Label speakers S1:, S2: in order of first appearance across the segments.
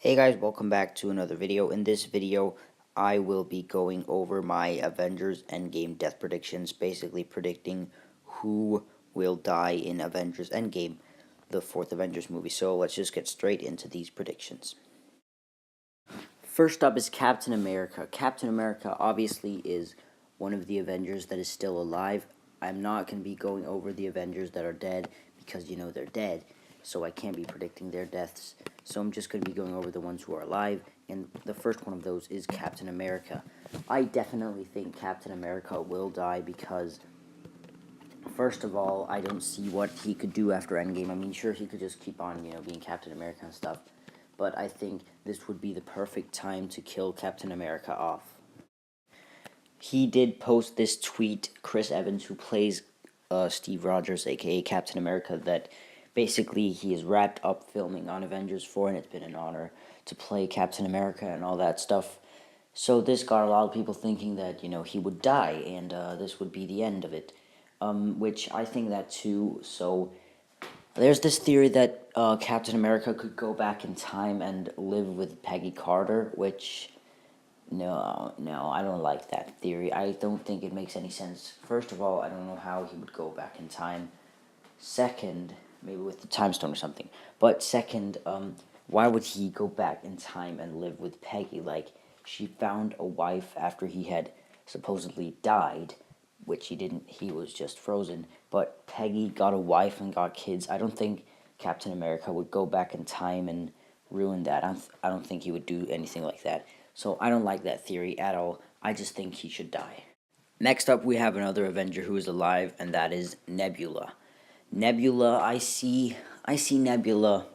S1: Hey guys, welcome back to another video. In this video, I will be going over my Avengers Endgame death predictions, basically predicting who will die in Avengers Endgame, the fourth Avengers movie. So let's just get straight into these predictions. First up is Captain America. Captain America obviously is one of the Avengers that is still alive. I'm not going to be going over the Avengers that are dead because they're dead, so I can't be predicting their deaths. So I'm just going to be going over the ones who are alive, and the first one of those is Captain America. I definitely think Captain America will die because, first of all, I don't see what he could do after Endgame. I mean, sure, he could just keep on, being Captain America and stuff, but I think this would be the perfect time to kill Captain America off. He did post this tweet, Chris Evans, who plays Steve Rogers, aka Captain America, that basically he is wrapped up filming on Avengers 4, and it's been an honor to play Captain America and all that stuff. So this got a lot of people thinking that, he would die, and this would be the end of it, which I think that too. So there's this theory that Captain America could go back in time and live with Peggy Carter, which no, I don't like that theory. I don't think it makes any sense. First of all, I don't know how he would go back in time. Second, maybe with the time stone or something. But second, why would he go back in time and live with Peggy? Like, she found a wife after he had supposedly died, which he didn't. He was just frozen. But Peggy got a wife and got kids. I don't think Captain America would go back in time and ruin that. I don't think he would do anything like that. So I don't like that theory at all. I just think he should die. Next up, we have another Avenger who is alive, and that is Nebula. Nebula, I see Nebula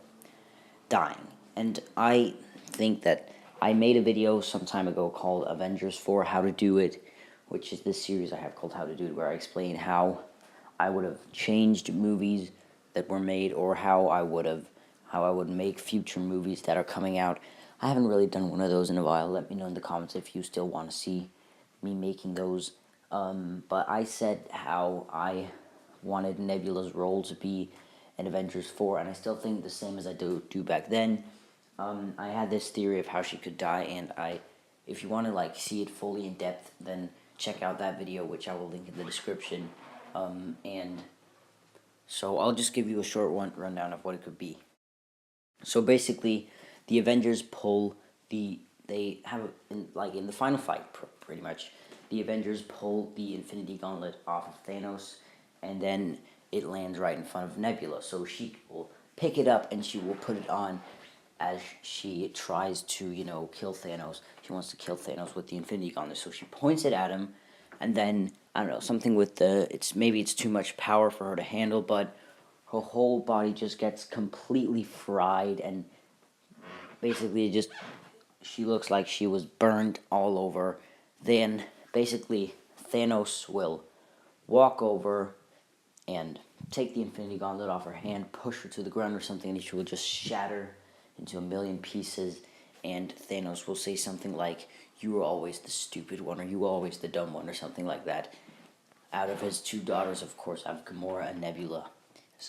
S1: dying, and I think that I made a video some time ago called Avengers 4 How to Do It, which is this series I have called How to Do It, where I explain how I would have changed movies that were made, or how I would make future movies that are coming out. I haven't really done one of those in a while. Let me know in the comments if you still want to see me making those. But I said how I wanted Nebula's role to be in Avengers 4, and I still think the same as I do back then. I had this theory of how she could die, and if you want to see it fully in depth, then check out that video, which I will link in the description. And so I'll just give you a short rundown of what it could be. So basically, the Avengers they have in the final fight, pretty much. The Avengers pull the Infinity Gauntlet off of Thanos, and then it lands right in front of Nebula. So she will pick it up and she will put it on as she tries to, kill Thanos. She wants to kill Thanos with the Infinity Gauntlet. So she points it at him, and then I don't know, something with maybe it's too much power for her to handle, but her whole body just gets completely fried, and basically she looks like she was burned all over. Then basically Thanos will walk over and take the Infinity Gauntlet off her hand, push her to the ground or something, and she will just shatter into a million pieces, and Thanos will say something like, "You were always the stupid one," or "You were always the dumb one," or something like that, out of his two daughters, of course, out of Gamora and Nebula.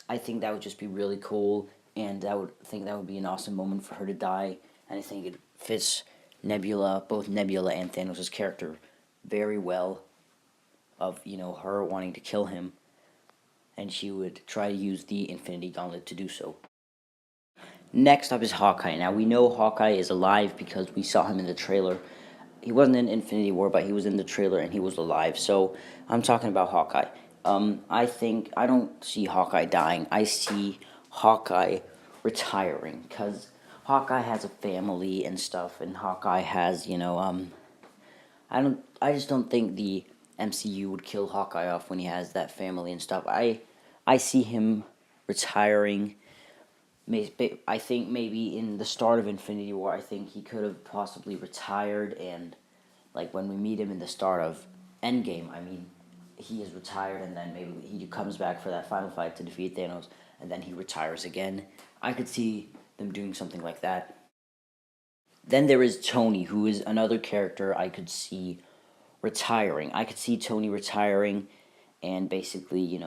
S1: I think that would just be really cool, and that would be an awesome moment for her to die, and I think it fits both Nebula and Thanos' character very well, of, her wanting to kill him, and she would try to use the Infinity Gauntlet to do so. Next up is Hawkeye. Now, we know Hawkeye is alive because we saw him in the trailer. He wasn't in Infinity War, but he was in the trailer and he was alive. So I'm talking about Hawkeye. I don't see Hawkeye dying. I see Hawkeye retiring, because Hawkeye has a family and stuff, and Hawkeye has, I just don't think the MCU would kill Hawkeye off when he has that family and stuff. I see him retiring. I think maybe in the start of Infinity War, I think he could have possibly retired, and when we meet him in the start of Endgame, I mean, he is retired, and then maybe he comes back for that final fight to defeat Thanos, and then he retires again. I could see them doing something like that. Then there is Tony, who is another character I could see retiring. I could see Tony retiring, and basically,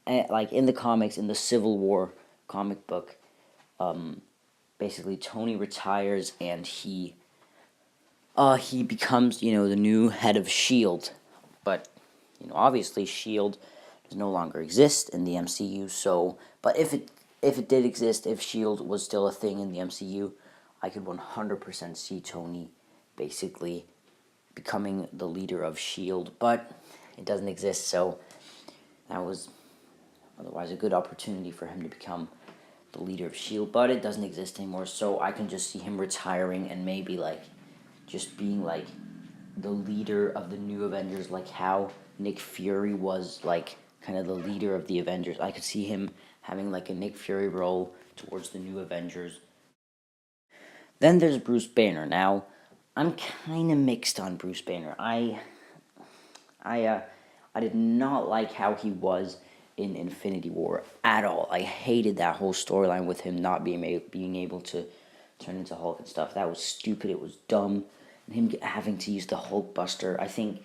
S1: like in the comics, in the Civil War comic book, basically Tony retires and he becomes, the new head of Shield. But, obviously Shield does no longer exist in the MCU. So, but if it did exist, if Shield was still a thing in the MCU, I could 100% see Tony basically becoming the leader of Shield. But it doesn't exist, so that was otherwise a good opportunity for him to become the leader of Shield. But it doesn't exist anymore, so I can just see him retiring and maybe just being the leader of the new Avengers, like how Nick Fury was kind of the leader of the Avengers. I could see him having a Nick Fury role towards the new Avengers. Then there's Bruce Banner. Now, I'm kind of mixed on Bruce Banner. I did not like how he was in Infinity War at all. I hated that whole storyline with him not being able to turn into Hulk and stuff. That was stupid. It was dumb. And him having to use the Hulkbuster. I think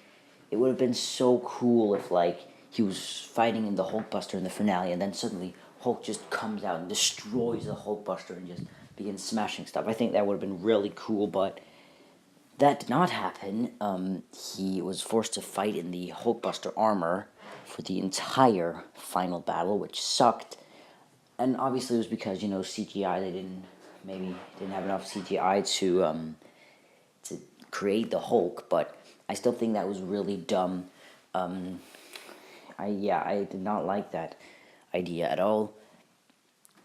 S1: it would have been so cool if he was fighting in the Hulkbuster in the finale, and then suddenly Hulk just comes out and destroys the Hulkbuster and just begins smashing stuff. I think that would have been really cool, but that did not happen. He was forced to fight in the Hulkbuster armor for the entire final battle, which sucked. And obviously it was because, CGI, they didn't have enough CGI to create the Hulk, but I still think that was really dumb. I did not like that idea at all.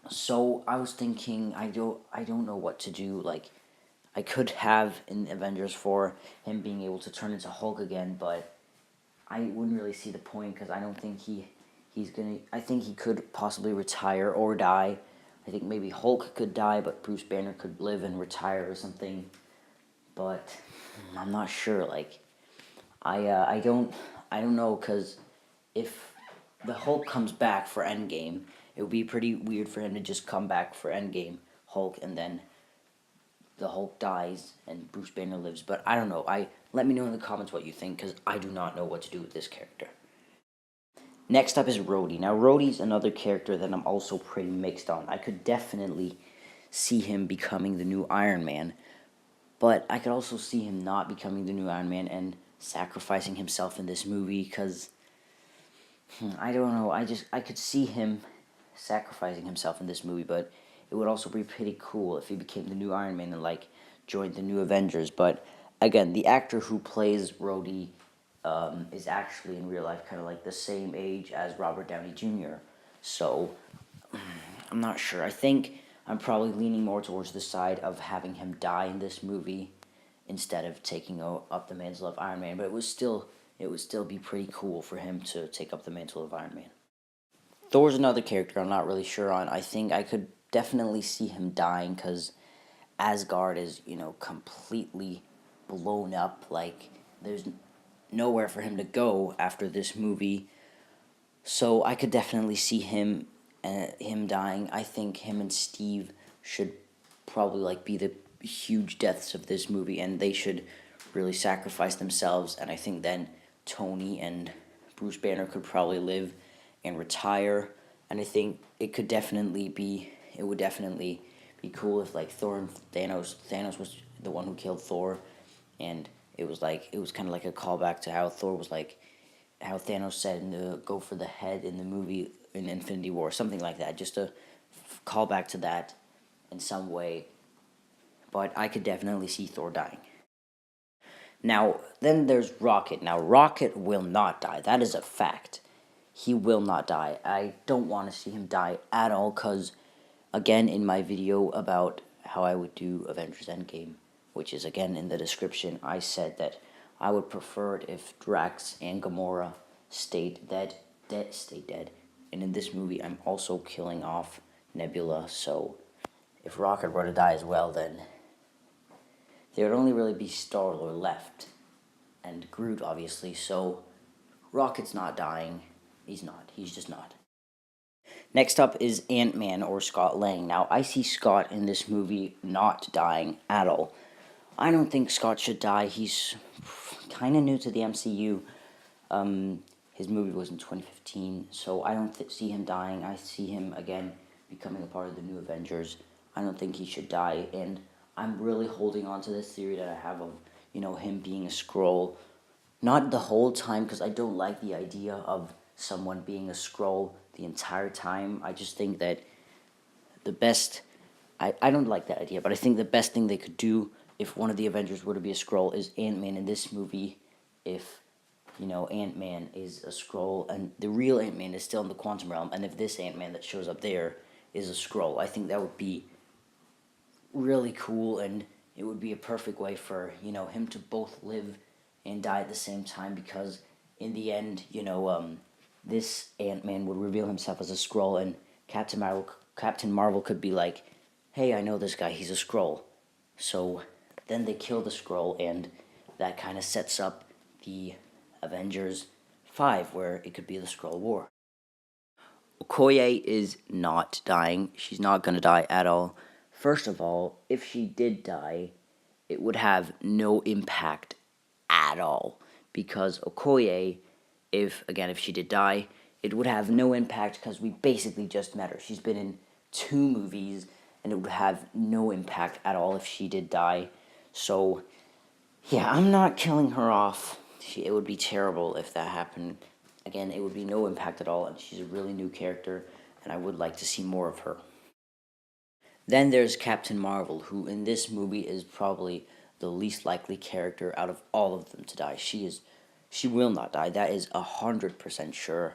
S1: So I was thinking, I don't know what to do. I could have in Avengers 4 him being able to turn into Hulk again, but I wouldn't really see the point because I don't think he's gonna. I think he could possibly retire or die. I think maybe Hulk could die, but Bruce Banner could live and retire or something. But I'm not sure. I don't know, because if the Hulk comes back for Endgame, it would be pretty weird for him to just come back for Endgame Hulk and then the Hulk dies and Bruce Banner lives. But I don't know. Let me know in the comments what you think, because I do not know what to do with this character. Next up is Rhodey. Now, Rhodey's another character that I'm also pretty mixed on. I could definitely see him becoming the new Iron Man, but I could also see him not becoming the new Iron Man and sacrificing himself in this movie, because I don't know. I could see him sacrificing himself in this movie, but it would also be pretty cool if he became the new Iron Man and joined the new Avengers. But again, the actor who plays Rhodey is actually in real life kind of the same age as Robert Downey Jr. So I'm not sure. I think I'm probably leaning more towards the side of having him die in this movie instead of taking up the mantle of Iron Man. But it would still be pretty cool for him to take up the mantle of Iron Man. Thor's another character I'm not really sure on. I think I could definitely see him dying because Asgard is, completely blown up. There's nowhere for him to go after this movie. So I could definitely see him dying. I think him and Steve should probably be the huge deaths of this movie, and they should really sacrifice themselves. And I think then Tony and Bruce Banner could probably live and retire. And I think it would definitely be cool if Thor and Thanos was the one who killed Thor, and it was kind of a callback to how Thor was how Thanos said in the go for the head in the movie in Infinity War, something like that, just a callback to that in some way. But I could definitely see Thor dying. Now, then there's Rocket. Now, Rocket will not die. That is a fact. He will not die. I don't want to see him die at all, because, again, in my video about how I would do Avengers Endgame, which is, again, in the description, I said that I would prefer it if Drax and Gamora stayed dead. And in this movie, I'm also killing off Nebula, so if Rocket were to die as well, then there would only really be Star-Lord left, and Groot, obviously, so Rocket's not dying. He's not. He's just not. Next up is Ant-Man, or Scott Lang. Now, I see Scott in this movie not dying at all. I don't think Scott should die. He's kind of new to the MCU. His movie was in 2015, so I don't see him dying. I see him, again, becoming a part of the new Avengers. I don't think he should die, and I'm really holding on to this theory that I have of, him being a Skrull. Not the whole time, because I don't like the idea of someone being a Skrull the entire time. I just think that the best... I don't like that idea, but I think the best thing they could do if one of the Avengers were to be a Skrull is Ant-Man in this movie. If, Ant-Man is a Skrull, and the real Ant-Man is still in the quantum realm, and if this Ant-Man that shows up there is a Skrull, I think that would be really cool, and it would be a perfect way for, him to both live and die at the same time, because in the end, this Ant-Man would reveal himself as a Skrull, and Captain Marvel could be like, hey, I know this guy, he's a Skrull. So then they kill the Skrull, and that kind of sets up the Avengers 5, where it could be the Skrull War. Okoye is not dying. She's not going to die at all. First of all, if she did die, it would have no impact at all. Because Okoye, if she did die, it would have no impact because we basically just met her. She's been in 2 movies, and it would have no impact at all if she did die. So, yeah, I'm not killing her off. It would be terrible if that happened. Again, it would be no impact at all, and she's a really new character, and I would like to see more of her. Then there's Captain Marvel, who in this movie is probably the least likely character out of all of them to die. She will not die. That is 100% sure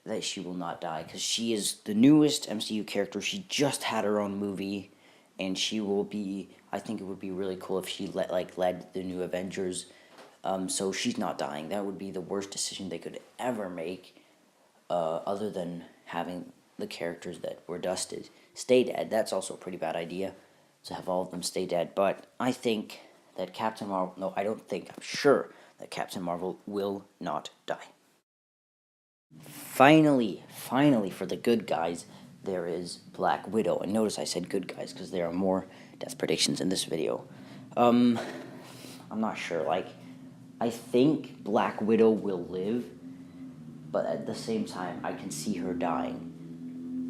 S1: that she will not die, because she is the newest MCU character. She just had her own movie, and she will be... I think it would be really cool if she led the new Avengers. So she's not dying. That would be the worst decision they could ever make, other than having the characters that were dusted stay dead. That's also a pretty bad idea, to have all of them stay dead. But I think that Captain Marvel... No, I don't think. I'm sure that Captain Marvel will not die. Finally, for the good guys, there is Black Widow. And notice I said good guys, because there are more death predictions in this video. I'm not sure. I think Black Widow will live, but at the same time, I can see her dying.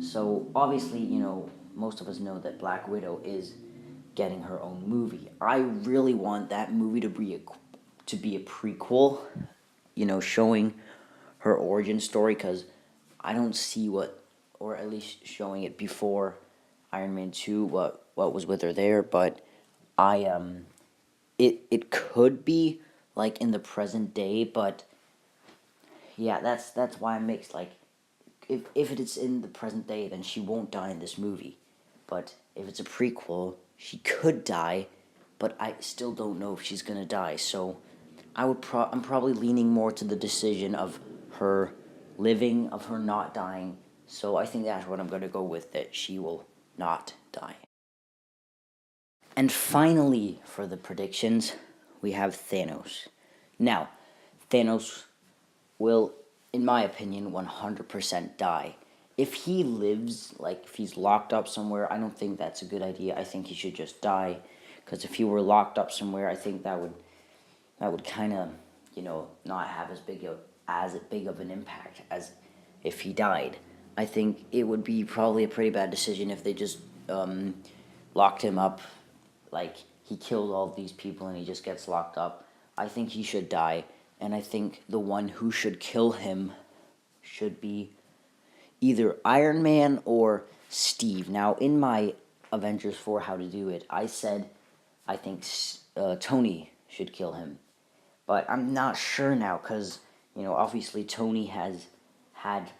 S1: So, obviously, most of us know that Black Widow is getting her own movie. I really want that movie to be a prequel, showing her origin story, because I don't see or at least showing it before Iron Man 2, what was with her there, but it could be in the present day, but yeah, that's why I'm mixed. If it's in the present day, then she won't die in this movie, but if it's a prequel, she could die, but I still don't know if she's gonna die. So I'm probably leaning more to the decision of her living, of her not dying. So I think that's what I'm gonna go with, that she will not die. And finally, for the predictions, we have Thanos. Now, Thanos will, in my opinion, 100% die. If he lives, if he's locked up somewhere, I don't think that's a good idea. I think he should just die, because if he were locked up somewhere, I think that would kind of, not have as big of an impact as if he died. I think it would be probably a pretty bad decision if they just locked him up, he killed all these people and he just gets locked up. I think he should die, and I think the one who should kill him should be either Iron Man or Steve. Now, in my Avengers 4 How to Do It, I said I think Tony should kill him. But I'm not sure now, because, obviously Tony has had...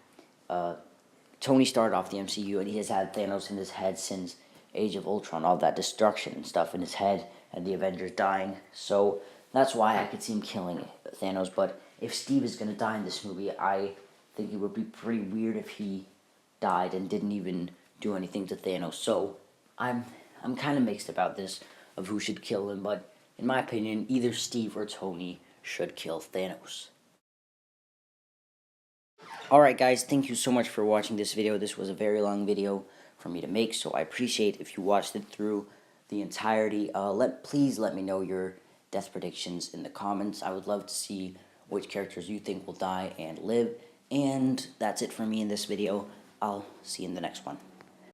S1: Tony started off the MCU, and he has had Thanos in his head since Age of Ultron, all that destruction and stuff in his head, and the Avengers dying. So that's why I could see him killing Thanos. But if Steve is going to die in this movie, I think it would be pretty weird if he died and didn't even do anything to Thanos. So I'm kind of mixed about this, of who should kill him, but in my opinion, either Steve or Tony should kill Thanos. Alright guys, thank you so much for watching this video. This was a very long video for me to make, so I appreciate if you watched it through the entirety. Please let me know your death predictions in the comments. I would love to see which characters you think will die and live. And that's it for me in this video. I'll see you in the next one.